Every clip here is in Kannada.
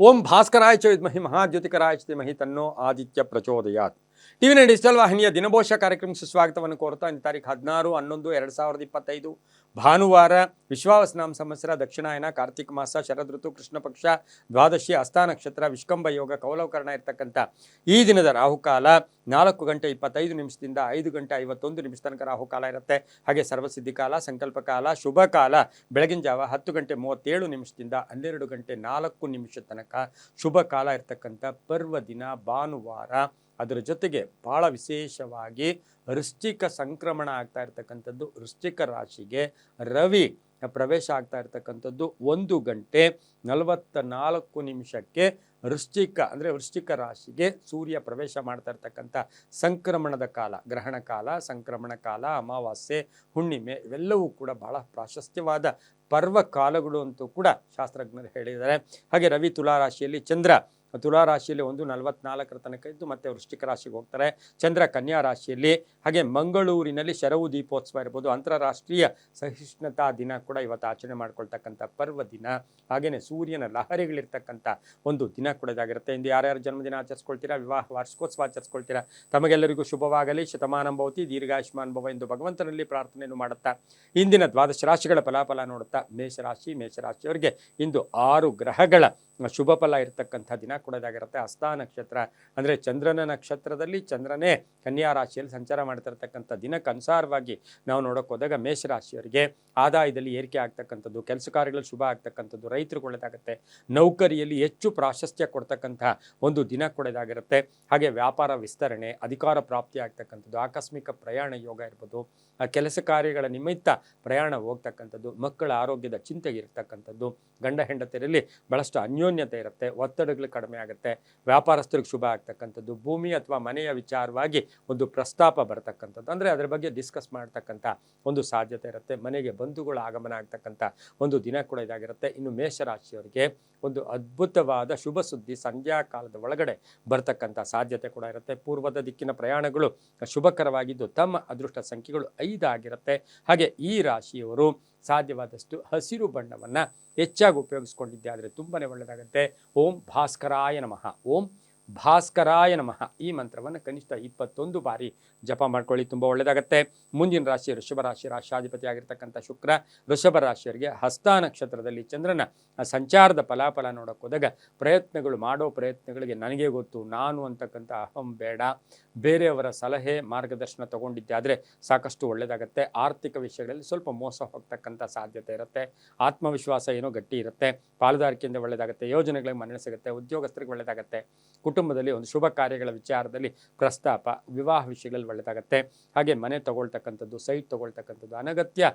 ಓಂ ಭಾಸ್ಕರಾಯ ಚ ವಿದ್ಮಹಿ ಮಹಾಜ್ಯೋತಿಕರಾಯ ಚ ಧೀಮಹಿ ತನ್ನೋ ಆದಿತ್ಯ ಪ್ರಚೋದಯಾತ್. ಟಿವಿ9 ಡಿಜಿಟಲ್ ವಾಹಿನಿಯ ದಿನಭೋಷ ಕಾರ್ಯಕ್ರಮಕ್ಕೆ ಸ್ವಾಗತವನ್ನು ಕೋರ್ತಾ ಇಂದು ತಾರೀಕು 16/11/2025 ಭಾನುವಾರ ವಿಶ್ವಾವಸನಾಮ ಸಂವತ್ಸರ ದಕ್ಷಿಣಾಯನ ಕಾರ್ತಿಕ ಮಾಸ ಶರದ್ ಋತು ಕೃಷ್ಣ ಪಕ್ಷ ದ್ವಾದಶಿ ಹಸ್ತ ನಕ್ಷತ್ರ ವಿಷ್ಕಂಭ ಯೋಗ ಕೌಲವಕರಣ ಇರ್ತಕ್ಕಂಥ ಈ ದಿನದ ರಾಹುಕಾಲ 4:25 5:51 ತನಕ ರಾಹುಕಾಲ ಇರುತ್ತೆ. ಹಾಗೆ ಸರ್ವಸಿದ್ಧಿ ಕಾಲ, ಸಂಕಲ್ಪ ಕಾಲ, ಶುಭ ಕಾಲ ಬೆಳಗಿನ ಜಾವ 10:37 12:04 ತನಕ ಶುಭ ಕಾಲ ಇರ್ತಕ್ಕಂಥ ಪರ್ವ ದಿನ ಭಾನುವಾರ. ಅದರ ಜೊತೆಗೆ ಬಹಳ ವಿಶೇಷವಾಗಿ ವೃಶ್ಚಿಕ ಸಂಕ್ರಮಣ ಆಗ್ತಾ ಇರ್ತಕ್ಕಂಥದ್ದು. ವೃಶ್ಚಿಕ ರಾಶಿಗೆ ರವಿ ಪ್ರವೇಶ ಆಗ್ತಾ ಇರ್ತಕ್ಕಂಥದ್ದು 1:44 ವೃಶ್ಚಿಕ ರಾಶಿಗೆ ಸೂರ್ಯ ಪ್ರವೇಶ ಮಾಡ್ತಾ ಇರ್ತಕ್ಕಂಥ ಸಂಕ್ರಮಣದ ಕಾಲ, ಗ್ರಹಣ ಕಾಲ, ಸಂಕ್ರಮಣ ಕಾಲ, ಅಮಾವಾಸ್ಯೆ, ಹುಣ್ಣಿಮೆ ಇವೆಲ್ಲವೂ ಕೂಡ ಬಹಳ ಪ್ರಾಶಸ್ತ್ಯವಾದ ಪರ್ವ ಕಾಲಗಳು ಅಂತೂ ಕೂಡ ಶಾಸ್ತ್ರಜ್ಞರು ಹೇಳಿದ್ದಾರೆ. ಹಾಗೆ ರವಿ ತುಲಾ ರಾಶಿಯಲ್ಲಿ, ಚಂದ್ರ ತುಲಾ ರಾಶಿಯಲ್ಲಿ 1:44 ತನಕ ಇದ್ದು ಮತ್ತೆ ವೃಶ್ಚಿಕ ರಾಶಿಗೆ ಹೋಗ್ತಾರೆ. ಚಂದ್ರ ಕನ್ಯಾ ರಾಶಿಯಲ್ಲಿ, ಹಾಗೆ ಮಂಗಳೂರಿನಲ್ಲಿ ಶರವು ದೀಪೋತ್ಸವ ಇರ್ಬೋದು, ಅಂತಾರಾಷ್ಟ್ರೀಯ ಸಹಿಷ್ಣುತಾ ದಿನ ಕೂಡ ಇವತ್ತು ಆಚರಣೆ ಮಾಡ್ಕೊಳ್ತಕ್ಕಂಥ ಪರ್ವ ದಿನ. ಹಾಗೆಯೇ ಸೂರ್ಯನ ಲಹರಿಗಳಿರ್ತಕ್ಕಂಥ ಒಂದು ದಿನ ಕೂಡ ಇದಾಗಿರುತ್ತೆ. ಇಂದು ಯಾರ್ಯಾರು ಜನ್ಮದಿನ ಆಚರಿಸ್ಕೊಳ್ತೀರಾ, ವಿವಾಹ ವಾರ್ಷಿಕೋತ್ಸವ ಆಚರಿಸ್ಕೊಳ್ತೀರಾ, ತಮಗೆಲ್ಲರಿಗೂ ಶುಭವಾಗಲಿ, ಶತಮಾನಂ ಭವತಿ, ದೀರ್ಘಾಯುಷ್ಮಾನ್ ಭವ ಎಂದು ಭಗವಂತನಲ್ಲಿ ಪ್ರಾರ್ಥನೆಯನ್ನು ಮಾಡುತ್ತಾ ಇಂದಿನ ದ್ವಾದಶ ರಾಶಿಗಳ ಫಲಾಫಲ ನೋಡುತ್ತಾ ಮೇಷರಾಶಿಯವರಿಗೆ ಇಂದು 6 ಗ್ರಹಗಳ ಶುಭ ಫಲ ಇರತಕ್ಕಂಥ ದಿನ ಕೂಡ ಇದಾಗಿರುತ್ತೆ. ಹಸ್ತ ನಕ್ಷತ್ರ ಅಂದರೆ ಚಂದ್ರನ ನಕ್ಷತ್ರದಲ್ಲಿ ಚಂದ್ರನೇ ಕನ್ಯಾ ರಾಶಿಯಲ್ಲಿ ಸಂಚಾರ ಮಾಡ್ತಿರ್ತಕ್ಕಂಥ ದಿನಕ್ಕೆ ಅನುಸಾರವಾಗಿ ನಾವು ನೋಡೋಕೆ ಹೋದಾಗ ಮೇಷರಾಶಿಯವರಿಗೆ ಆದಾಯದಲ್ಲಿ ಏರಿಕೆ ಆಗ್ತಕ್ಕಂಥದ್ದು, ಕೆಲಸ ಕಾರ್ಯಗಳಲ್ಲಿ ಶುಭ ಆಗ್ತಕ್ಕಂಥದ್ದು, ರೈತರಿಗೆ ಒಳ್ಳೆದಾಗುತ್ತೆ, ನೌಕರಿಯಲ್ಲಿ ಹೆಚ್ಚು ಪ್ರಾಶಸ್ತ್ಯ ಕೊಡ್ತಕ್ಕಂಥ ಒಂದು ದಿನ ಕೂಡ ಇದಾಗಿರುತ್ತೆ. ಹಾಗೆ ವ್ಯಾಪಾರ ವಿಸ್ತರಣೆ, ಅಧಿಕಾರ ಪ್ರಾಪ್ತಿ ಆಗ್ತಕ್ಕಂಥದ್ದು, ಆಕಸ್ಮಿಕ ಪ್ರಯಾಣ ಯೋಗ ಇರ್ಬೋದು, ಕೆಲಸ ಕಾರ್ಯಗಳ ನಿಮಿತ್ತ ಪ್ರಯಾಣ ಹೋಗ್ತಕ್ಕಂಥದ್ದು, ಮಕ್ಕಳ ಆರೋಗ್ಯದ ಚಿಂತೆಗೆ ಇರ್ತಕ್ಕಂಥದ್ದು, ಗಂಡ ಹೆಂಡತಿಯರಲ್ಲಿ ಬಹಳಷ್ಟು ಅನ್ಯೋನ್ಯತೆ ಇರುತ್ತೆ, ಒತ್ತಡಗಳು ಕಡಿಮೆ ಆಗುತ್ತೆ, ವ್ಯಾಪಾರಸ್ಥರಿಗೆ ಶುಭ ಆಗ್ತಕ್ಕಂಥದ್ದು, ಭೂಮಿ ಅಥವಾ ಮನೆಯ ವಿಚಾರವಾಗಿ ಒಂದು ಪ್ರಸ್ತಾಪ ಬರ್ತಕ್ಕಂಥದ್ದು, ಅಂದರೆ ಅದರ ಬಗ್ಗೆ ಡಿಸ್ಕಸ್ ಮಾಡ್ತಕ್ಕಂಥ ಒಂದು ಸಾಧ್ಯತೆ ಇರುತ್ತೆ. ಮನೆಗೆ ಬಂಧುಗಳ ಆಗಮನ ಆಗ್ತಕ್ಕಂಥ ಒಂದು ದಿನ ಕೂಡ ಇದಾಗಿರುತ್ತೆ. ಇನ್ನು ಮೇಷರಾಶಿಯವರಿಗೆ ಒಂದು ಅದ್ಭುತವಾದ ಶುಭ ಸುದ್ದಿ ಸಂಧ್ಯಾ ಕಾಲದ ಒಳಗಡೆ ಬರ್ತಕ್ಕಂಥ ಸಾಧ್ಯತೆ ಕೂಡ ಇರುತ್ತೆ. ಪೂರ್ವದ ದಿಕ್ಕಿನ ಪ್ರಯಾಣಗಳು ಶುಭಕರವಾಗಿದ್ದು ತಮ್ಮ ಅದೃಷ್ಟ ಸಂಖ್ಯೆಗಳು 5 ಆಗಿರುತ್ತೆ. ಹಾಗೆ ಈ ರಾಶಿಯವರು ಸಾಧ್ಯವಾದಷ್ಟು ಹಸಿರು ಬಣ್ಣವನ್ನು ಹೆಚ್ಚಾಗಿ ಉಪಯೋಗಿಸ್ಕೊಂಡಿದ್ದೆ ಆದರೆ ತುಂಬನೇ ಒಳ್ಳೆಯದಾಗುತ್ತೆ. ಓಂ ಭಾಸ್ಕರಾಯ ನಮಃ, ಓಂ ಭಾಸ್ಕರಾಯ ನಮಃ ಈ ಮಂತ್ರವನ್ನು ಕನಿಷ್ಠ 21 ಬಾರಿ ಜಪ ಮಾಡ್ಕೊಳ್ಳಿ, ತುಂಬ ಒಳ್ಳೆಯದಾಗತ್ತೆ. ಮುಂದಿನ ರಾಶಿ ವೃಷಭ ರಾಶಿ, ರಾಶಾಧಿಪತಿ ಆಗಿರ್ತಕ್ಕಂಥ ಶುಕ್ರ ವೃಷಭ ರಾಶಿಯವರಿಗೆ ಹಸ್ತ ನಕ್ಷತ್ರದಲ್ಲಿ ಚಂದ್ರನ ಸಂಚಾರದ ಫಲಾಫಲ ನೋಡೋಕೆ ಹೋದಾಗ ಮಾಡೋ ಪ್ರಯತ್ನಗಳಿಗೆ ನನಗೆ ಗೊತ್ತು, ನಾನು ಅಂತಕ್ಕಂಥ ಅಹಂ ಬೇಡ, ಬೇರೆಯವರ ಸಲಹೆ ಮಾರ್ಗದರ್ಶನ ತಗೊಂಡಿದ್ದೆ ಆದರೆ ಸಾಕಷ್ಟು ಒಳ್ಳೆಯದಾಗತ್ತೆ. ಆರ್ಥಿಕ ವಿಷಯಗಳಲ್ಲಿ ಸ್ವಲ್ಪ ಮೋಸ ಹೋಗ್ತಕ್ಕಂಥ ಸಾಧ್ಯತೆ ಇರುತ್ತೆ. ಆತ್ಮವಿಶ್ವಾಸ ಏನೋ ಗಟ್ಟಿ ಇರುತ್ತೆ, ಪಾಲುದಾರಿಕೆಯಿಂದ ಒಳ್ಳೆಯದಾಗುತ್ತೆ, ಯೋಜನೆಗಳಿಗೆ ಮನ್ನಣೆ ಸಿಗುತ್ತೆ, ಉದ್ಯೋಗಸ್ಥರಿಗೆ ಒಳ್ಳೆಯದಾಗತ್ತೆ, ಕುಟುಂಬದಲ್ಲಿ ಒಂದು ಶುಭ ಕಾರ್ಯಗಳ ವಿಚಾರದಲ್ಲಿ ಪ್ರಸ್ತಾಪ, ವಿವಾಹ ವಿಷಯಗಳಲ್ಲಿ ಒಳ್ಳೆಯದಾಗತ್ತೆ. ಹಾಗೆ ಮನೆ ತಗೊಳ್ತಕ್ಕಂಥದ್ದು, ಸೈಟ್ ತಗೊಳ್ತಕ್ಕಂಥದ್ದು, ಅನಗತ್ಯ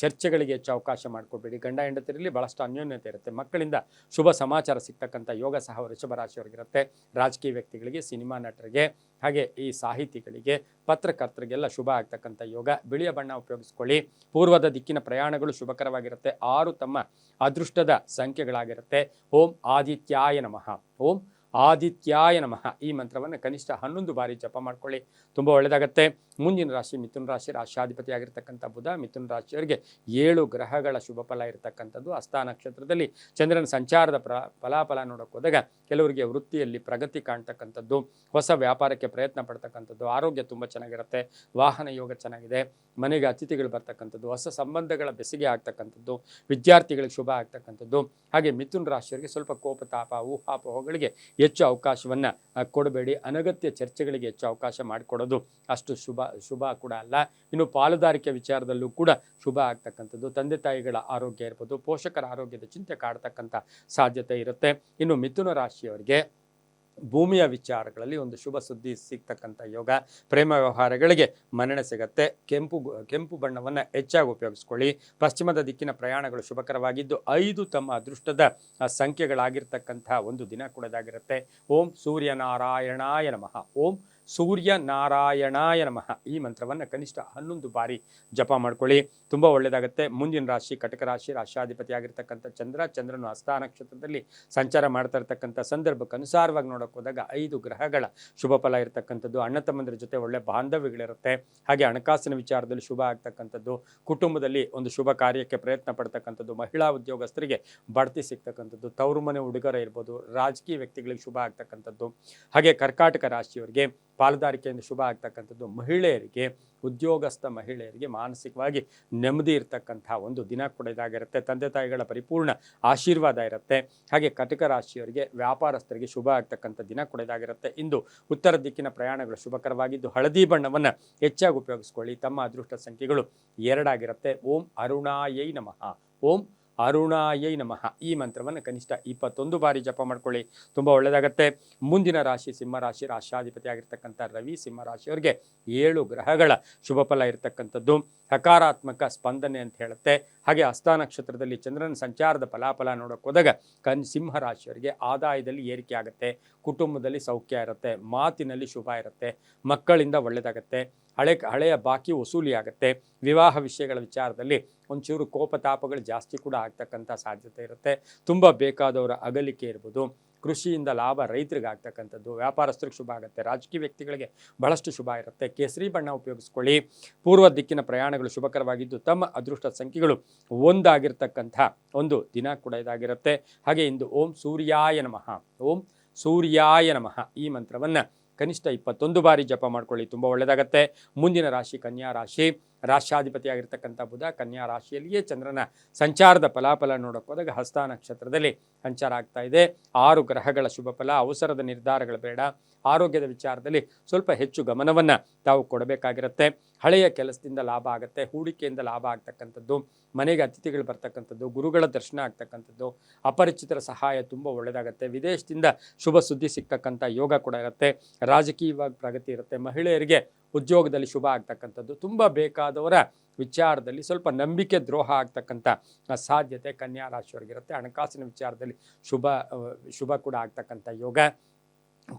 ಚರ್ಚೆಗಳಿಗೆ ಹೆಚ್ಚು ಅವಕಾಶ ಮಾಡ್ಕೊಬೇಡಿ. ಗಂಡ ಹೆಂಡತಿರಲ್ಲಿ ಬಹಳಷ್ಟು ಅನ್ಯೋನ್ಯತೆ ಇರುತ್ತೆ, ಮಕ್ಕಳಿಂದ ಶುಭ ಸಮಾಚಾರ ಸಿಗ್ತಕ್ಕಂಥ ಯೋಗ ಸಹ ವೃಷಭ ರಾಶಿಯವರಿಗಿರುತ್ತೆ. ರಾಜಕೀಯ ವ್ಯಕ್ತಿಗಳಿಗೆ, ಸಿನಿಮಾ ನಟರಿಗೆ, ಹಾಗೆ ಈ ಸಾಹಿತಿಗಳಿಗೆ, ಪತ್ರಕರ್ತರಿಗೆಲ್ಲ ಶುಭ ಆಗ್ತಕ್ಕಂಥ ಯೋಗ. ಬಿಳಿಯ ಬಣ್ಣ ಉಪಯೋಗಿಸ್ಕೊಳ್ಳಿ. ಪೂರ್ವದ ದಿಕ್ಕಿನ ಪ್ರಯಾಣಗಳು ಶುಭಕರವಾಗಿರುತ್ತೆ. 6 ತಮ್ಮ ಅದೃಷ್ಟದ ಸಂಖ್ಯೆಗಳಾಗಿರುತ್ತೆ. ಓಂ ಆದಿತ್ಯಾಯ ನಮಃ, ಓಂ ಆದಿತ್ಯಾಯ ನಮಃ ಈ ಮಂತ್ರವನ್ನು ಕನಿಷ್ಠ 11 ಬಾರಿ ಜಪ ಮಾಡ್ಕೊಳ್ಳಿ, ತುಂಬ ಒಳ್ಳೆಯದಾಗತ್ತೆ. ಮುಂದಿನ ರಾಶಿ ಮಿಥುನ ರಾಶಿ, ರಾಶಾಧಿಪತಿ ಆಗಿರ್ತಕ್ಕಂಥ ಬುಧ. ಮಿಥುನ ರಾಶಿಯವರಿಗೆ 7 ಗ್ರಹಗಳ ಶುಭ ಫಲ ಇರತಕ್ಕಂಥದ್ದು. ಹಸ್ತ ನಕ್ಷತ್ರದಲ್ಲಿ ಚಂದ್ರನ ಸಂಚಾರದ ಫಲಾಫಲ ನೋಡೋಕೆ ಹೋದಾಗ ಕೆಲವರಿಗೆ ವೃತ್ತಿಯಲ್ಲಿ ಪ್ರಗತಿ ಕಾಣ್ತಕ್ಕಂಥದ್ದು, ಹೊಸ ವ್ಯಾಪಾರಕ್ಕೆ ಪ್ರಯತ್ನ ಪಡ್ತಕ್ಕಂಥದ್ದು, ಆರೋಗ್ಯ ತುಂಬ ಚೆನ್ನಾಗಿರುತ್ತೆ, ವಾಹನ ಯೋಗ ಚೆನ್ನಾಗಿದೆ, ಮನೆಗೆ ಅತಿಥಿಗಳು ಬರ್ತಕ್ಕಂಥದ್ದು, ಹೊಸ ಸಂಬಂಧಗಳ ಬೆಸಿಗೆ ಆಗ್ತಕ್ಕಂಥದ್ದು, ವಿದ್ಯಾರ್ಥಿಗಳಿಗೆ ಶುಭ ಆಗ್ತಕ್ಕಂಥದ್ದು. ಹಾಗೆ ಮಿಥುನ ರಾಶಿಯವರಿಗೆ ಸ್ವಲ್ಪ ಕೋಪತಾಪ, ಊಹಾಪೋಹಗಳಿಗೆ ಹೆಚ್ಚು ಅವಕಾಶವನ್ನು ಕೊಡಬೇಡಿ. ಅನಗತ್ಯ ಚರ್ಚೆಗಳಿಗೆ ಹೆಚ್ಚು ಅವಕಾಶ ಮಾಡಿಕೊಡೋದು ಅಷ್ಟು ಶುಭ ಕೂಡ ಅಲ್ಲ. ಇನ್ನು ಪಾಲುದಾರಿಕೆ ವಿಚಾರದಲ್ಲೂ ಕೂಡ ಶುಭ ಆಗ್ತಕ್ಕಂಥದ್ದು, ತಂದೆ ತಾಯಿಗಳ ಆರೋಗ್ಯ ಇರ್ಬೋದು, ಪೋಷಕರ ಆರೋಗ್ಯದ ಚಿಂತೆ ಕಾಡ್ತಕ್ಕಂಥ ಸಾಧ್ಯತೆ ಇರುತ್ತೆ. ಇನ್ನು ಮಿಥುನ ರಾಶಿಯವರಿಗೆ ಭೂಮಿಯ ವಿಚಾರಗಳಲ್ಲಿ ಒಂದು ಶುಭ ಸುದ್ದಿ ಸಿಗ್ತಕ್ಕಂಥ ಯೋಗ, ಪ್ರೇಮ ವ್ಯವಹಾರಗಳಿಗೆ ಮನ್ನಣೆ ಸಿಗತ್ತೆ. ಕೆಂಪು ಬಣ್ಣವನ್ನು ಹೆಚ್ಚಾಗಿ ಉಪಯೋಗಿಸ್ಕೊಳ್ಳಿ. ಪಶ್ಚಿಮದ ದಿಕ್ಕಿನ ಪ್ರಯಾಣಗಳು ಶುಭಕರವಾಗಿದ್ದು 5 ತಮ್ಮ ಅದೃಷ್ಟದ ಸಂಖ್ಯೆಗಳಾಗಿರ್ತಕ್ಕಂಥ ಒಂದು ದಿನ ಕೂಡ ಇದಾಗಿರುತ್ತೆ. ಓಂ ಸೂರ್ಯನಾರಾಯಣಾಯ ನಮಃ, ಓಂ ಸೂರ್ಯ ನಾರಾಯಣಾಯ ನಮಃ ಈ ಮಂತ್ರವನ್ನು ಕನಿಷ್ಠ 11 ಬಾರಿ ಜಪ ಮಾಡ್ಕೊಳ್ಳಿ, ತುಂಬ ಒಳ್ಳೆಯದಾಗುತ್ತೆ. ಮುಂದಿನ ರಾಶಿ ಕಟಕ ರಾಶಿ, ರಾಷ್ಟ್ರಾಧಿಪತಿ ಆಗಿರ್ತಕ್ಕಂಥ ಚಂದ್ರನು ಹಸ್ತ ನಕ್ಷತ್ರದಲ್ಲಿ ಸಂಚಾರ ಮಾಡ್ತಾ ಇರ್ತಕ್ಕಂಥ ಸಂದರ್ಭಕ್ಕೆ ಅನುಸಾರವಾಗಿ ನೋಡೋಕೆ ಹೋದಾಗ 5 ಗ್ರಹಗಳ ಶುಭ ಫಲ ಇರತಕ್ಕಂಥದ್ದು, ಅಣ್ಣ ತಮ್ಮಂದಿರ ಜೊತೆ ಒಳ್ಳೆ ಬಾಂಧವ್ಯಗಳಿರುತ್ತೆ, ಹಾಗೆ ಹಣಕಾಸಿನ ವಿಚಾರದಲ್ಲಿ ಶುಭ ಆಗ್ತಕ್ಕಂಥದ್ದು, ಕುಟುಂಬದಲ್ಲಿ ಒಂದು ಶುಭ ಕಾರ್ಯಕ್ಕೆ ಪ್ರಯತ್ನ ಪಡ್ತಕ್ಕಂಥದ್ದು, ಮಹಿಳಾ ಉದ್ಯೋಗಸ್ಥರಿಗೆ ಬಡ್ತಿ ಸಿಗ್ತಕ್ಕಂಥದ್ದು, ತವರು ಮನೆ ಉಡುಗೊರೆ ಇರ್ಬೋದು, ರಾಜಕೀಯ ವ್ಯಕ್ತಿಗಳಿಗೆ ಶುಭ ಆಗ್ತಕ್ಕಂಥದ್ದು, ಹಾಗೆ ಕರ್ಕಾಟಕ ರಾಶಿಯವರಿಗೆ ಪಾಲುದಾರಿಕೆಯಿಂದ ಶುಭ ಆಗ್ತಕ್ಕಂಥದ್ದು, ಮಹಿಳೆಯರಿಗೆ ಉದ್ಯೋಗಸ್ಥ ಮಹಿಳೆಯರಿಗೆ ಮಾನಸಿಕವಾಗಿ ನೆಮ್ಮದಿ ಇರತಕ್ಕಂಥ ಒಂದು ದಿನ ಕೂಡ ಇದಾಗಿರುತ್ತೆ. ತಂದೆ ತಾಯಿಗಳ ಪರಿಪೂರ್ಣ ಆಶೀರ್ವಾದ ಇರುತ್ತೆ. ಹಾಗೆ ಕಟಕ ರಾಶಿಯವರಿಗೆ ವ್ಯಾಪಾರಸ್ಥರಿಗೆ ಶುಭ ಆಗ್ತಕ್ಕಂಥ ದಿನ ಕೂಡ ಇದಾಗಿರುತ್ತೆ. ಇಂದು ಉತ್ತರ ದಿಕ್ಕಿನ ಪ್ರಯಾಣಗಳು ಶುಭಕರವಾಗಿದ್ದು ಹಳದಿ ಬಣ್ಣವನ್ನು ಹೆಚ್ಚಾಗಿ ಉಪಯೋಗಿಸ್ಕೊಳ್ಳಿ. ತಮ್ಮ ಅದೃಷ್ಟ ಸಂಖ್ಯೆಗಳು 2 ಆಗಿರುತ್ತೆ. ಓಂ ಅರುಣಾಯೈ ನಮಃ. ಓಂ ಅರುಣಾಯೈ ನಮಃ ಈ ಮಂತ್ರವನ್ನು ಕನಿಷ್ಠ 21 ಬಾರಿ ಜಪ ಮಾಡ್ಕೊಳ್ಳಿ, ತುಂಬ ಒಳ್ಳೆಯದಾಗತ್ತೆ. ಮುಂದಿನ ರಾಶಿ ಸಿಂಹರಾಶಿ, ರಾಷ್ಟ್ರಾಧಿಪತಿ ಆಗಿರ್ತಕ್ಕಂಥ ರವಿ ಸಿಂಹರಾಶಿಯವರಿಗೆ 7 ಗ್ರಹಗಳ ಶುಭ ಫಲ ಇರತಕ್ಕಂಥದ್ದು, ಸಕಾರಾತ್ಮಕ ಸ್ಪಂದನೆ ಅಂತ ಹೇಳುತ್ತೆ. ಹಾಗೆ ಹಸ್ತ ನಕ್ಷತ್ರದಲ್ಲಿ ಚಂದ್ರನ ಸಂಚಾರದ ಫಲಾಫಲ ನೋಡೋಕೆ ಹೋದಾಗ ಸಿಂಹರಾಶಿಯವರಿಗೆ ಆದಾಯದಲ್ಲಿ ಏರಿಕೆ ಆಗುತ್ತೆ, ಕುಟುಂಬದಲ್ಲಿ ಸೌಖ್ಯ ಇರುತ್ತೆ, ಮಾತಿನಲ್ಲಿ ಶುಭ ಇರುತ್ತೆ, ಮಕ್ಕಳಿಂದ ಒಳ್ಳೆಯದಾಗತ್ತೆ, ಹಳೆಯ ಬಾಕಿ ವಸೂಲಿ ಆಗುತ್ತೆ, ವಿವಾಹ ವಿಷಯಗಳ ವಿಚಾರದಲ್ಲಿ ಒಂಚೂರು ಕೋಪತಾಪಗಳು ಜಾಸ್ತಿ ಕೂಡ ಆಗ್ತಕ್ಕಂಥ ಸಾಧ್ಯತೆ ಇರುತ್ತೆ. ತುಂಬ ಬೇಕಾದವರ ಅಗಲಿಕೆ ಇರ್ಬೋದು, ಕೃಷಿಯಿಂದ ಲಾಭ ರೈತರಿಗೆ ಆಗ್ತಕ್ಕಂಥದ್ದು, ವ್ಯಾಪಾರಸ್ಥರಿಗೆ ಶುಭ ಆಗುತ್ತೆ, ರಾಜಕೀಯ ವ್ಯಕ್ತಿಗಳಿಗೆ ಬಹಳಷ್ಟು ಶುಭ ಇರುತ್ತೆ. ಕೇಸರಿ ಬಣ್ಣ ಉಪಯೋಗಿಸ್ಕೊಳ್ಳಿ. ಪೂರ್ವ ದಿಕ್ಕಿನ ಪ್ರಯಾಣಗಳು ಶುಭಕರವಾಗಿದ್ದು ತಮ್ಮ ಅದೃಷ್ಟ ಸಂಖ್ಯೆಗಳು 1 ಆಗಿರ್ತಕ್ಕಂಥ ಒಂದು ದಿನ ಕೂಡ ಇದಾಗಿರುತ್ತೆ. ಹಾಗೆ ಇಂದು ಓಂ ಸೂರ್ಯಾಯ ನಮಃ, ಓಂ ಸೂರ್ಯಾಯ ನಮಃ ಈ ಮಂತ್ರವನ್ನು ಕನಿಷ್ಠ 21 ಬಾರಿ ಜಪ ಮಾಡ್ಕೊಳ್ಳಿ, ತುಂಬ ಒಳ್ಳೆಯದಾಗತ್ತೆ. ಮುಂದಿನ ರಾಶಿ ಕನ್ಯಾ ರಾಶಿ, ರಾಷ್ಟ್ರಾಧಿಪತಿ ಆಗಿರ್ತಕ್ಕಂಥ ಬುಧ ಕನ್ಯಾ ರಾಶಿಯಲ್ಲಿಯೇ ಚಂದ್ರನ ಸಂಚಾರದ ಫಲಾಫಲ ನೋಡೋಕೆ ಹೋದಾಗ ಹಸ್ತ ನಕ್ಷತ್ರದಲ್ಲಿ ಸಂಚಾರ ಆಗ್ತಾ ಇದೆ. 6 ಗ್ರಹಗಳ ಶುಭ ಫಲ, ಅವಸರದ ನಿರ್ಧಾರಗಳು ಬೇಡ, ಆರೋಗ್ಯದ ವಿಚಾರದಲ್ಲಿ ಸ್ವಲ್ಪ ಹೆಚ್ಚು ಗಮನವನ್ನು ತಾವು ಕೊಡಬೇಕಾಗಿರುತ್ತೆ. ಹಳೆಯ ಕೆಲಸದಿಂದ ಲಾಭ ಆಗುತ್ತೆ, ಹೂಡಿಕೆಯಿಂದ ಲಾಭ ಆಗ್ತಕ್ಕಂಥದ್ದು, ಮನೆಗೆ ಅತಿಥಿಗಳು ಬರ್ತಕ್ಕಂಥದ್ದು, ಗುರುಗಳ ದರ್ಶನ ಆಗ್ತಕ್ಕಂಥದ್ದು, ಅಪರಿಚಿತರ ಸಹಾಯ ತುಂಬ ಒಳ್ಳೆಯದಾಗುತ್ತೆ. ವಿದೇಶದಿಂದ ಶುಭ ಸುದ್ದಿ ಸಿಗ್ತಕ್ಕಂಥ ಯೋಗ ಕೂಡ ಇರುತ್ತೆ. ರಾಜಕೀಯವಾಗಿ ಪ್ರಗತಿ ಇರುತ್ತೆ. ಮಹಿಳೆಯರಿಗೆ ಉದ್ಯೋಗದಲ್ಲಿ ಶುಭ ಆಗ್ತಕ್ಕಂಥದ್ದು, ತುಂಬ ಬೇಕಾದವರ ವಿಚಾರದಲ್ಲಿ ಸ್ವಲ್ಪ ನಂಬಿಕೆ ದ್ರೋಹ ಆಗ್ತಕ್ಕಂಥ ಸಾಧ್ಯತೆ ಕನ್ಯಾ ರಾಶಿಯವರಿಗಿರುತ್ತೆ. ಹಣಕಾಸಿನ ವಿಚಾರದಲ್ಲಿ ಶುಭ ಕೂಡ ಆಗ್ತಕ್ಕಂಥ ಯೋಗ,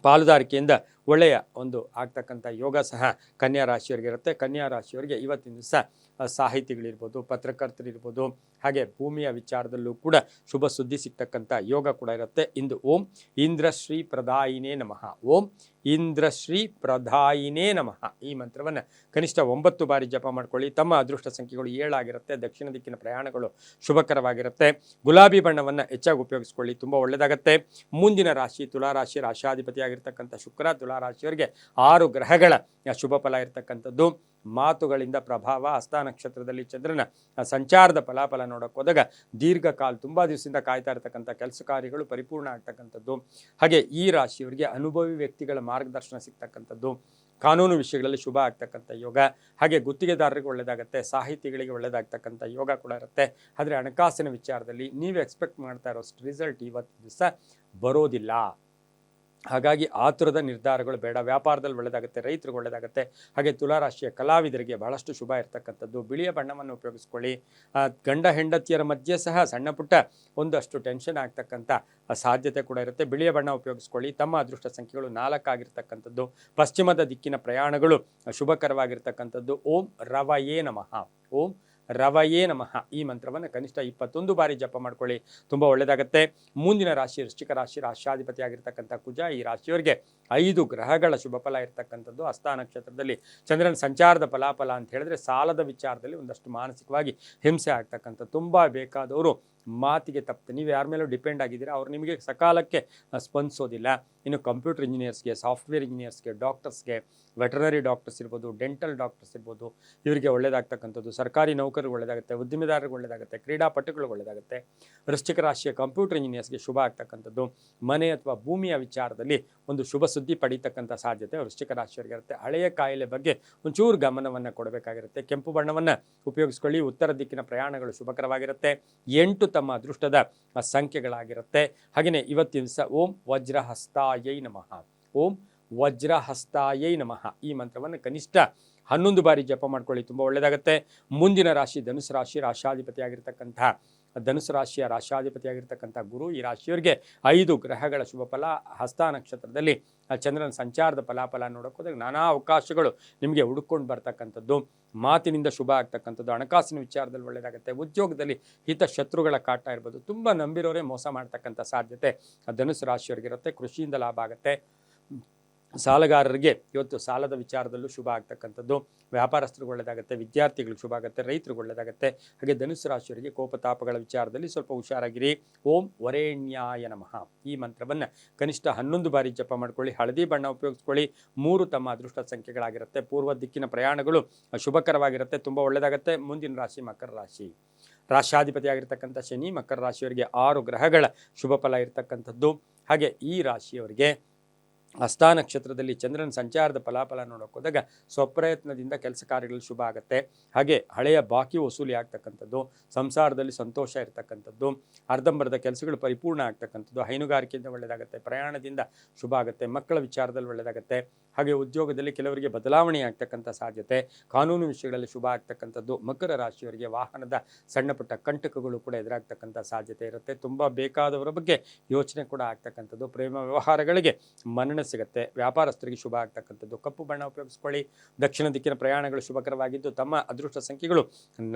ಪಾಲುದಾರಿಕೆಯಿಂದ ಒಳ್ಳೆಯ ಒಂದು ಆಗ್ತಕ್ಕಂಥ ಯೋಗ ಸಹ ಕನ್ಯಾ ರಾಶಿಯವರಿಗಿರುತ್ತೆ. ಕನ್ಯಾ ರಾಶಿಯವರಿಗೆ ಇವತ್ತಿನ ದಿವಸ ಸಾಹಿತಿಗಳಿರ್ಬೋದು, ಪತ್ರಕರ್ತರಿರ್ಬೋದು, ಹಾಗೆ ಭೂಮಿಯ ವಿಚಾರದಲ್ಲೂ ಕೂಡ ಶುಭ ಸುದ್ದಿ ಸಿಗ್ತಕ್ಕಂಥ ಯೋಗ ಕೂಡ ಇರುತ್ತೆ. ಇಂದು ಓಂ ಇಂದ್ರಶ್ರೀ ಪ್ರದಾಯಿನೇ ನಮಃ, ಓಂ ಇಂದ್ರಶ್ರೀ ಪ್ರದಾಯಿನೇ ನಮಃ ಈ ಮಂತ್ರವನ್ನು ಕನಿಷ್ಠ 9 ಬಾರಿ ಜಪ ಮಾಡ್ಕೊಳ್ಳಿ. ತಮ್ಮ ಅದೃಷ್ಟ ಸಂಖ್ಯೆಗಳು 7 ಆಗಿರುತ್ತೆ. ದಕ್ಷಿಣ ದಿಕ್ಕಿನ ಪ್ರಯಾಣಗಳು ಶುಭಕರವಾಗಿರುತ್ತೆ. ಗುಲಾಬಿ ಬಣ್ಣವನ್ನು ಹೆಚ್ಚಾಗಿ ಉಪಯೋಗಿಸ್ಕೊಳ್ಳಿ, ತುಂಬ ಒಳ್ಳೆಯದಾಗತ್ತೆ. ಮುಂದಿನ ರಾಶಿ ತುಲಾರಾಶಿ, ರಾಷ್ಟ್ರಾಧಿಪತಿ ಆಗಿರ್ತಕ್ಕಂಥ ಶುಕ್ರ ತುಲಾರಾಶಿಯವರಿಗೆ 6 ಗ್ರಹಗಳ ಶುಭ ಫಲ ಇರತಕ್ಕಂಥದ್ದು, ಮಾತುಗಳಿಂದ ಪ್ರಭಾವ, ಹಸ್ತ ನಕ್ಷತ್ರದಲ್ಲಿ ಚಂದ್ರನ ಸಂಚಾರದ ಫಲಾಫಲ ನೋಡೋಕೆ ಹೋದಾಗ ದೀರ್ಘಕಾಲ ತುಂಬ ದಿವಸದಿಂದ ಕಾಯ್ತಾ ಇರತಕ್ಕಂಥ ಕೆಲಸ ಕಾರ್ಯಗಳು ಪರಿಪೂರ್ಣ ಆಗ್ತಕ್ಕಂಥದ್ದು. ಹಾಗೆ ಈ ರಾಶಿಯವರಿಗೆ ಅನುಭವಿ ವ್ಯಕ್ತಿಗಳ ಮಾರ್ಗದರ್ಶನ ಸಿಗ್ತಕ್ಕಂಥದ್ದು, ಕಾನೂನು ವಿಷಯಗಳಲ್ಲಿ ಶುಭ ಆಗ್ತಕ್ಕಂಥ ಯೋಗ, ಹಾಗೆ ಗುತ್ತಿಗೆದಾರರಿಗೆ ಒಳ್ಳೆಯದಾಗುತ್ತೆ, ಸಾಹಿತಿಗಳಿಗೆ ಒಳ್ಳೆಯದಾಗ್ತಕ್ಕಂಥ ಯೋಗ ಕೂಡ ಇರುತ್ತೆ. ಆದರೆ ಹಣಕಾಸಿನ ವಿಚಾರದಲ್ಲಿ ನೀವು ಎಕ್ಸ್ಪೆಕ್ಟ್ ಮಾಡ್ತಾ ಇರೋಷ್ಟು ರಿಸಲ್ಟ್ ಇವತ್ತು ದಿವಸ ಬರೋದಿಲ್ಲ. ಹಾಗಾಗಿ ಆತುರದ ನಿರ್ಧಾರಗಳು ಬೇಡ. ವ್ಯಾಪಾರದಲ್ಲಿ ಒಳ್ಳೆಯದಾಗುತ್ತೆ, ರೈತರಿಗೆ ಒಳ್ಳೆಯದಾಗುತ್ತೆ. ಹಾಗೆ ತುಲಾರಾಶಿಯ ಕಲಾವಿದರಿಗೆ ಬಹಳಷ್ಟು ಶುಭ ಇರತಕ್ಕಂಥದ್ದು. ಬಿಳಿಯ ಬಣ್ಣವನ್ನು ಉಪಯೋಗಿಸ್ಕೊಳ್ಳಿ. ಗಂಡ ಹೆಂಡತಿಯರ ಮಧ್ಯೆ ಸಹ ಸಣ್ಣ ಪುಟ್ಟ ಒಂದಷ್ಟು ಟೆನ್ಷನ್ ಆಗ್ತಕ್ಕಂಥ ಸಾಧ್ಯತೆ ಕೂಡ ಇರುತ್ತೆ. ಬಿಳಿಯ ಬಣ್ಣ ಉಪಯೋಗಿಸ್ಕೊಳ್ಳಿ. ತಮ್ಮ ಅದೃಷ್ಟ ಸಂಖ್ಯೆಗಳು 4 ಆಗಿರ್ತಕ್ಕಂಥದ್ದು. ಪಶ್ಚಿಮದ ದಿಕ್ಕಿನ ಪ್ರಯಾಣಗಳು ಶುಭಕರವಾಗಿರ್ತಕ್ಕಂಥದ್ದು. ಓಂ ರವಯೇ ನಮಃ, ಓಂ ರವಯೇ ನಮಃ ಈ ಮಂತ್ರವನ್ನು ಕನಿಷ್ಠ 21 ಬಾರಿ ಜಪ ಮಾಡ್ಕೊಳ್ಳಿ, ತುಂಬ ಒಳ್ಳೆಯದಾಗುತ್ತೆ. ಮುಂದಿನ ರಾಶಿ ವೃಶ್ಚಿಕ ರಾಶಿ, ರಾಷ್ಟ್ರಾಧಿಪತಿ ಆಗಿರ್ತಕ್ಕಂಥ ಕುಜ ಈ ರಾಶಿಯವರಿಗೆ 5 ಗ್ರಹಗಳ ಶುಭ ಫಲ ಇರತಕ್ಕಂಥದ್ದು. ಹಸ್ತ ನಕ್ಷತ್ರದಲ್ಲಿ ಚಂದ್ರನ ಸಂಚಾರದ ಫಲಾಫಲ ಅಂತ ಹೇಳಿದ್ರೆ ಸಾಲದ ವಿಚಾರದಲ್ಲಿ ಒಂದಷ್ಟು ಮಾನಸಿಕವಾಗಿ ಹಿಂಸೆ ಆಗ್ತಕ್ಕಂಥ, ತುಂಬ ಬೇಕಾದವರು ಮಾತಿಗೆ ತಪ್ಪು, ನೀವು ಯಾರ ಮೇಲೂ ಡಿಪೆಂಡ್ ಆಗಿದ್ದೀರಾ, ಅವ್ರು ನಿಮಗೆ ಸಕಾಲಕ್ಕೆ ಸ್ಪಂದಿಸೋದಿಲ್ಲ. ಇನ್ನು ಕಂಪ್ಯೂಟರ್ ಇಂಜಿನಿಯರ್ಸ್ಗೆ, ಸಾಫ್ಟ್ವೇರ್ ಇಂಜಿನಿಯರ್ಸ್ಗೆ, ಡಾಕ್ಟರ್ಸ್ಗೆ, ವೆಟರ್ನರಿ ಡಾಕ್ಟರ್ಸ್ ಇರ್ಬೋದು, ಡೆಂಟಲ್ ಡಾಕ್ಟರ್ಸ್ ಇರ್ಬೋದು, ಇವರಿಗೆ ಒಳ್ಳೆಯದಾಗ್ತಕ್ಕಂಥದ್ದು. ಸರ್ಕಾರಿ ನೌಕರಿಗೆ ಒಳ್ಳೆಯದಾಗುತ್ತೆ, ಉದ್ದಿಮೆದಾರರಿಗೆ ಒಳ್ಳೆಯದಾಗುತ್ತೆ, ಕ್ರೀಡಾಪಟುಗಳಿಗೆ ಒಳ್ಳೆಯದಾಗುತ್ತೆ. ವೃಶ್ಚಿಕ ರಾಶಿಯ ಕಂಪ್ಯೂಟರ್ ಇಂಜಿನಿಯರ್ಸ್ಗೆ ಶುಭ ಆಗ್ತಕ್ಕಂಥದ್ದು. ಮನೆ ಅಥವಾ ಭೂಮಿಯ ವಿಚಾರದಲ್ಲಿ ಒಂದು ಶುಭ ಸುದ್ದಿ ಪಡೀತಕ್ಕಂಥ ಸಾಧ್ಯತೆ ವೃಶ್ಚಿಕ ರಾಶಿಯವರಿಗಿರುತ್ತೆ. ಹಳೆಯ ಕಾಯಿಲೆ ಬಗ್ಗೆ ಒಂಚೂರು ಗಮನವನ್ನು ಕೊಡಬೇಕಾಗಿರುತ್ತೆ. ಕೆಂಪು ಬಣ್ಣವನ್ನು ಉಪಯೋಗಿಸ್ಕೊಳ್ಳಿ. ಉತ್ತರ ದಿಕ್ಕಿನ ಪ್ರಯಾಣಗಳು ಶುಭಕರವಾಗಿರುತ್ತೆ. 8 ತಮ್ಮ ಅದೃಷ್ಟದ ಸಂಖ್ಯೆಗಳಾಗಿರುತ್ತೆ. ಹಾಗೆಯೇ ಇವತ್ತಿನ ದಿವಸ ಓಂ ವಜ್ರಹಸ್ತಾಯೈ ನಮಃ, ಓಂ ವಜ್ರಹಸ್ತಾಯೈ ನಮಃ ಈ ಮಂತ್ರವನ್ನು ಕನಿಷ್ಠ 11 ಬಾರಿ ಜಪ ಮಾಡ್ಕೊಳ್ಳಿ, ತುಂಬ ಒಳ್ಳೆಯದಾಗುತ್ತೆ. ಮುಂದಿನ ರಾಶಿ ಧನುಸು ರಾಶಿ, ರಾಷ್ಟ್ರಾಧಿಪತಿ ಆಗಿರ್ತಕ್ಕಂಥ ಧನುಸು ರಾಶಿಯ ರಾಶಾಧಿಪತಿಯಾಗಿರ್ತಕ್ಕಂಥ ಗುರು, ಈ ರಾಶಿಯವರಿಗೆ 5 ಗ್ರಹಗಳ ಶುಭ ಫಲ. ಹಸ್ತ ನಕ್ಷತ್ರದಲ್ಲಿ ಚಂದ್ರನ ಸಂಚಾರದ ಫಲಾಫಲ ನೋಡೋಕೆ ಹೋದಾಗ ನಾನಾ ಅವಕಾಶಗಳು ನಿಮಗೆ ಹುಡುಕೊಂಡು ಬರ್ತಕ್ಕಂಥದ್ದು, ಮಾತಿನಿಂದ ಶುಭ ಆಗ್ತಕ್ಕಂಥದ್ದು, ಹಣಕಾಸಿನ ವಿಚಾರದಲ್ಲಿ ಒಳ್ಳೆಯದಾಗುತ್ತೆ, ಉದ್ಯೋಗದಲ್ಲಿ ಹಿತ ಶತ್ರುಗಳ ಕಾಟ ಇರ್ಬೋದು, ತುಂಬ ನಂಬಿರೋರೇ ಮೋಸ ಮಾಡ್ತಕ್ಕಂಥ ಸಾಧ್ಯತೆ ಧನುಸು ರಾಶಿಯವರಿಗಿರುತ್ತೆ. ಕೃಷಿಯಿಂದ ಲಾಭ ಆಗುತ್ತೆ. ಸಾಲಗಾರರಿಗೆ ಇವತ್ತು ಸಾಲದ ವಿಚಾರದಲ್ಲೂ ಶುಭ ಆಗ್ತಕ್ಕಂಥದ್ದು, ವ್ಯಾಪಾರಸ್ಥರಿಗೆ ಒಳ್ಳೆಯದಾಗುತ್ತೆ, ವಿದ್ಯಾರ್ಥಿಗಳಿಗೆ ಶುಭ ಆಗುತ್ತೆ, ರೈತರಿಗೆ ಒಳ್ಳೆಯದಾಗುತ್ತೆ. ಹಾಗೆ ಧನುಸು ರಾಶಿಯವರಿಗೆ ಕೋಪತಾಪಗಳ ವಿಚಾರದಲ್ಲಿ ಸ್ವಲ್ಪ ಹುಷಾರಾಗಿರಿ. ಓಂ ವರೇಣ್ಯಾಯ ನಮಃ ಈ ಮಂತ್ರವನ್ನು ಕನಿಷ್ಠ 11 ಬಾರಿ ಜಪ ಮಾಡ್ಕೊಳ್ಳಿ. ಹಳದಿ ಬಣ್ಣ ಉಪಯೋಗಿಸ್ಕೊಳ್ಳಿ. 3 ತಮ್ಮ ಅದೃಷ್ಟ ಸಂಖ್ಯೆಗಳಾಗಿರುತ್ತೆ. ಪೂರ್ವ ದಿಕ್ಕಿನ ಪ್ರಯಾಣಗಳು ಶುಭಕರವಾಗಿರುತ್ತೆ, ತುಂಬ ಒಳ್ಳೆಯದಾಗುತ್ತೆ. ಮುಂದಿನ ರಾಶಿ ಮಕರ ರಾಶಿ. ರಾಶಾಧಿಪತಿಯಾಗಿರ್ತಕ್ಕಂಥ ಶನಿ ಮಕರ ರಾಶಿಯವರಿಗೆ 6 ಗ್ರಹಗಳ ಶುಭ ಫಲ ಇರತಕ್ಕಂಥದ್ದು. ಹಾಗೆ ಈ ರಾಶಿಯವರಿಗೆ ಹಸ್ತ ನಕ್ಷತ್ರದಲ್ಲಿ ಚಂದ್ರನ ಸಂಚಾರದ ಫಲಾಫಲ ನೋಡೋಕೆ ಹೋದಾಗ ಸ್ವಪ್ರಯತ್ನದಿಂದ ಕೆಲಸ ಕಾರ್ಯಗಳು ಶುಭ ಆಗುತ್ತೆ. ಹಾಗೆ ಹಳೆಯ ಬಾಕಿ ವಸೂಲಿ ಆಗ್ತಕ್ಕಂಥದ್ದು, ಸಂಸಾರದಲ್ಲಿ ಸಂತೋಷ ಇರತಕ್ಕಂಥದ್ದು, ಅರ್ಧಂಬರ್ಧ ಕೆಲಸಗಳು ಪರಿಪೂರ್ಣ ಆಗ್ತಕ್ಕಂಥದ್ದು, ಹೈನುಗಾರಿಕೆಯಿಂದ ಒಳ್ಳೆಯದಾಗುತ್ತೆ, ಪ್ರಯಾಣದಿಂದ ಶುಭ ಆಗುತ್ತೆ, ಮಕ್ಕಳ ವಿಚಾರದಲ್ಲಿ ಒಳ್ಳೆಯದಾಗುತ್ತೆ. ಹಾಗೆ ಉದ್ಯೋಗದಲ್ಲಿ ಕೆಲವರಿಗೆ ಬದಲಾವಣೆ ಆಗ್ತಕ್ಕಂಥ ಸಾಧ್ಯತೆ, ಕಾನೂನು ವಿಷಯಗಳಲ್ಲಿ ಶುಭ ಆಗ್ತಕ್ಕಂಥದ್ದು. ಮಕರ ರಾಶಿಯವರಿಗೆ ವಾಹನದ ಸಣ್ಣ ಪುಟ್ಟ ಕಂಟಕಗಳು ಕೂಡ ಎದುರಾಗ್ತಕ್ಕಂಥ ಸಾಧ್ಯತೆ ಇರುತ್ತೆ. ತುಂಬ ಬೇಕಾದವರ ಬಗ್ಗೆ ಯೋಚನೆ ಕೂಡ ಆಗ್ತಕ್ಕಂಥದ್ದು. ಪ್ರೇಮ ವ್ಯವಹಾರಗಳಿಗೆ ಮನ್ನಣೆ ಸಿಗುತ್ತೆ. ವ್ಯಾಪಾರಸ್ಥರಿಗೆ ಶುಭ ಆಗ್ತಕ್ಕಂಥದ್ದು. ಕಪ್ಪು ಬಣ್ಣ ಉಪಯೋಗಿಸ್ಕೊಳ್ಳಿ. ದಕ್ಷಿಣ ದಿಕ್ಕಿನ ಪ್ರಯಾಣಗಳು ಶುಭಕರವಾಗಿದ್ದು ತಮ್ಮ ಅದೃಷ್ಟ ಸಂಖ್ಯೆಗಳು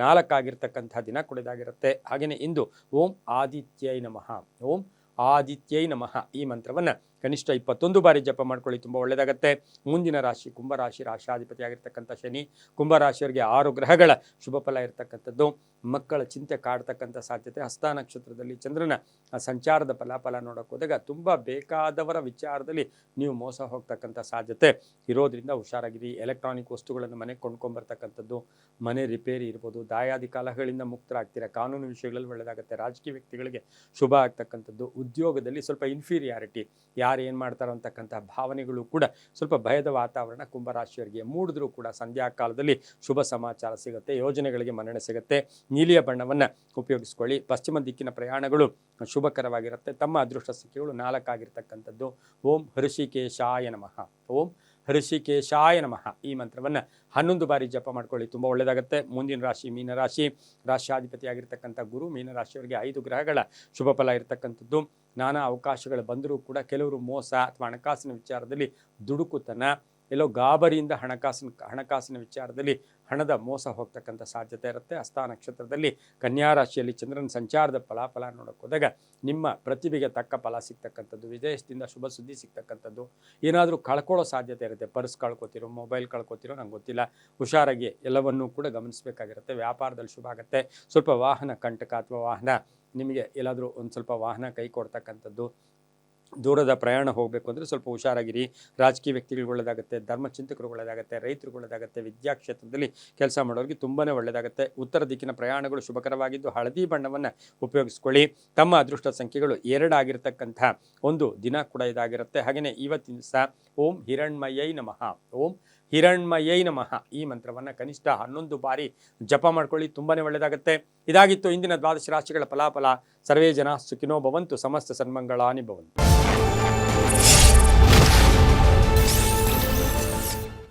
4 ಆಗಿರ್ತಕ್ಕಂಥ ದಿನ ಕುಡಿದಾಗಿರುತ್ತೆ. ಹಾಗೆಯೇ ಇಂದು ಓಂ ಆದಿತ್ಯೈ ನಮಃ, ಓಂ ಆದಿತ್ಯೈ ನಮಃ ಈ ಮಂತ್ರವನ್ನು ಕನಿಷ್ಠ 21 ಬಾರಿ ಜಪ ಮಾಡ್ಕೊಳ್ಳಿ, ತುಂಬ ಒಳ್ಳೆಯದಾಗುತ್ತೆ. ಮುಂದಿನ ರಾಶಿ ಕುಂಭರಾಶಿ. ರಾಶಾಧಿಪತಿಯಾಗಿರ್ತಕ್ಕಂಥ ಶನಿ ಕುಂಭರಾಶಿಯವರಿಗೆ 6 ಗ್ರಹಗಳ ಶುಭ ಫಲ ಇರತಕ್ಕಂಥದ್ದು. ಮಕ್ಕಳ ಚಿಂತೆ ಕಾಡ್ತಕ್ಕಂಥ ಸಾಧ್ಯತೆ. ಹಸ್ತ ನಕ್ಷತ್ರದಲ್ಲಿ ಚಂದ್ರನ ಸಂಚಾರದ ಫಲಾಫಲ ನೋಡೋಕೆ ಹೋದಾಗ ತುಂಬ ಬೇಕಾದವರ ವಿಚಾರದಲ್ಲಿ ನೀವು ಮೋಸ ಹೋಗ್ತಕ್ಕಂಥ ಸಾಧ್ಯತೆ ಇರೋದ್ರಿಂದ ಹುಷಾರಾಗಿರಿ. ಎಲೆಕ್ಟ್ರಾನಿಕ್ ವಸ್ತುಗಳನ್ನು ಮನೆಗೆ ಕೊಂಡ್ಕೊಂಬರ್ತಕ್ಕಂಥದ್ದು, ಮನೆ ರಿಪೇರಿ ಇರ್ಬೋದು, ದಾಯಾದಿ ಕಲಹಗಳಿಂದ ಮುಕ್ತರಾಗ್ತೀರಾ. ಕಾನೂನು ವಿಷಯಗಳಲ್ಲಿ ಒಳ್ಳೆಯದಾಗುತ್ತೆ. ರಾಜಕೀಯ ವ್ಯಕ್ತಿಗಳಿಗೆ ಶುಭ ಆಗ್ತಕ್ಕಂಥದ್ದು. ಉದ್ಯೋಗದಲ್ಲಿ ಸ್ವಲ್ಪ ಇನ್ಫೀರಿಯಾರಿಟಿ, ಯಾರು ಏನು ಮಾಡ್ತಾರೋ ಅಂತಕ್ಕಂಥ ಭಾವನೆಗಳು ಕೂಡ ಸ್ವಲ್ಪ ಭಯದ ವಾತಾವರಣ ಕುಂಭರಾಶಿಯವರಿಗೆ ಮೂಡಿದ್ರೂ ಕೂಡ ಸಂಧ್ಯಾ ಕಾಲದಲ್ಲಿ ಶುಭ ಸಮಾಚಾರ ಸಿಗುತ್ತೆ. ಯೋಜನೆಗಳಿಗೆ ಮನ್ನಣೆ ಸಿಗುತ್ತೆ. ನೀಲಿಯ ಬಣ್ಣವನ್ನು ಉಪಯೋಗಿಸ್ಕೊಳ್ಳಿ. ಪಶ್ಚಿಮ ದಿಕ್ಕಿನ ಪ್ರಯಾಣಗಳು ಶುಭಕರವಾಗಿರುತ್ತೆ. ತಮ್ಮ ಅದೃಷ್ಟ ಸಂಖ್ಯೆಗಳು 4 ಆಗಿರ್ತಕ್ಕಂಥದ್ದು. ಓಂ ಹೃಷಿಕೇಶಾಯ ನಮಃ, ಓಂ ಹೃಷಿಕೇಶಾಯ ನಮಃ ಈ ಮಂತ್ರವನ್ನು 11 ಬಾರಿ ಜಪ ಮಾಡ್ಕೊಳ್ಳಿ, ತುಂಬ ಒಳ್ಳೆಯದಾಗುತ್ತೆ. ಮುಂದಿನ ರಾಶಿ ಮೀನರಾಶಿ. ರಾಶಿಯಾಧಿಪತಿಯಾಗಿರ್ತಕ್ಕಂಥ ಗುರು ಮೀನರಾಶಿಯವರಿಗೆ 5 ಗ್ರಹಗಳ ಶುಭ ಫಲ ಇರತಕ್ಕಂಥದ್ದು. ನಾನಾ ಅವಕಾಶಗಳು ಬಂದರೂ ಕೂಡ ಕೆಲವರು ಮೋಸ ಅಥವಾ ಹಣಕಾಸಿನ ವಿಚಾರದಲ್ಲಿ ದುಡುಕುತನ, ಎಲ್ಲೋ ಗಾಬರಿಯಿಂದ ಹಣಕಾಸಿನ ವಿಚಾರದಲ್ಲಿ ಹಣದ ಮೋಸ ಹೋಗ್ತಕ್ಕಂಥ ಸಾಧ್ಯತೆ ಇರುತ್ತೆ. ಹಸ್ತ ನಕ್ಷತ್ರದಲ್ಲಿ ಕನ್ಯಾ ರಾಶಿಯಲ್ಲಿ ಚಂದ್ರನ ಸಂಚಾರದ ಫಲಾಫಲ ನೋಡೋಕೆ ಹೋದಾಗ ನಿಮ್ಮ ಪ್ರತಿಭೆಗೆ ತಕ್ಕ ಫಲ ಸಿಗ್ತಕ್ಕಂಥದ್ದು, ವಿದೇಶದಿಂದ ಶುಭ ಸುದ್ದಿ ಸಿಗ್ತಕ್ಕಂಥದ್ದು. ಏನಾದರೂ ಕಳ್ಕೊಳ್ಳೋ ಸಾಧ್ಯತೆ ಇರುತ್ತೆ. ಪರ್ಸ್ ಕಳ್ಕೊತಿರೋ, ಮೊಬೈಲ್ ಕಳ್ಕೊತಿರೋ, ನಂಗೆ ಗೊತ್ತಿಲ್ಲ. ಹುಷಾರಾಗಿ ಎಲ್ಲವನ್ನೂ ಕೂಡ ಗಮನಿಸಬೇಕಾಗಿರುತ್ತೆ. ವ್ಯಾಪಾರದಲ್ಲಿ ಶುಭ ಆಗುತ್ತೆ. ಸ್ವಲ್ಪ ವಾಹನ ಕಂಟಕ ಅಥವಾ ವಾಹನ ನಿಮಗೆ ಎಲ್ಲಾದರೂ ಒಂದು ಸ್ವಲ್ಪ ವಾಹನ ಕೈ ಕೊಡ್ತಕ್ಕಂಥದ್ದು, ದೂರದ ಪ್ರಯಾಣ ಹೋಗಬೇಕು ಅಂದರೆ ಸ್ವಲ್ಪ ಹುಷಾರಾಗಿರಿ. ರಾಜಕೀಯ ವ್ಯಕ್ತಿಗಳಿಗೆ ಒಳ್ಳೆಯದಾಗುತ್ತೆ, ಧರ್ಮಚಿಂತಕರಿಗೆ ಒಳ್ಳೆಯದಾಗುತ್ತೆ, ರೈತರಿಗೆ ಒಳ್ಳೆಯದಾಗುತ್ತೆ, ವಿದ್ಯಾಕ್ಷೇತ್ರದಲ್ಲಿ ಕೆಲಸ ಮಾಡೋರಿಗೆ ತುಂಬಾ ಒಳ್ಳೆಯದಾಗುತ್ತೆ. ಉತ್ತರ ದಿಕ್ಕಿನ ಪ್ರಯಾಣಗಳು ಶುಭಕರವಾಗಿದ್ದು ಹಳದಿ ಬಣ್ಣವನ್ನು ಉಪಯೋಗಿಸ್ಕೊಳ್ಳಿ. ತಮ್ಮ ಅದೃಷ್ಟ ಸಂಖ್ಯೆಗಳು 2 ಆಗಿರ್ತಕ್ಕಂಥ ಒಂದು ದಿನ ಕೂಡ ಇದಾಗಿರುತ್ತೆ. ಹಾಗೆಯೇ ಇವತ್ತಿನ ದಿವಸ ಓಂ ಹಿರಣ್ಮಯೈ ನಮಃ, ಓಂ ಹಿರಣ್ಮಯೈ ನಮಃ ಈ ಮಂತ್ರವನ್ನು ಕನಿಷ್ಠ 11 ಬಾರಿ ಜಪ ಮಾಡ್ಕೊಳ್ಳಿ, ತುಂಬಾ ಒಳ್ಳೆಯದಾಗುತ್ತೆ. ಇದಾಗಿತ್ತು ಇಂದಿನ 12 ರಾಶಿಗಳ ಫಲಾಫಲ. ಸರ್ವೇ ಜನ ಸುಖಿನೋ ಭವಂತು, ಸಮಸ್ತ ಸನ್ಮಂಗಳಾನಿ ಭವಂತು.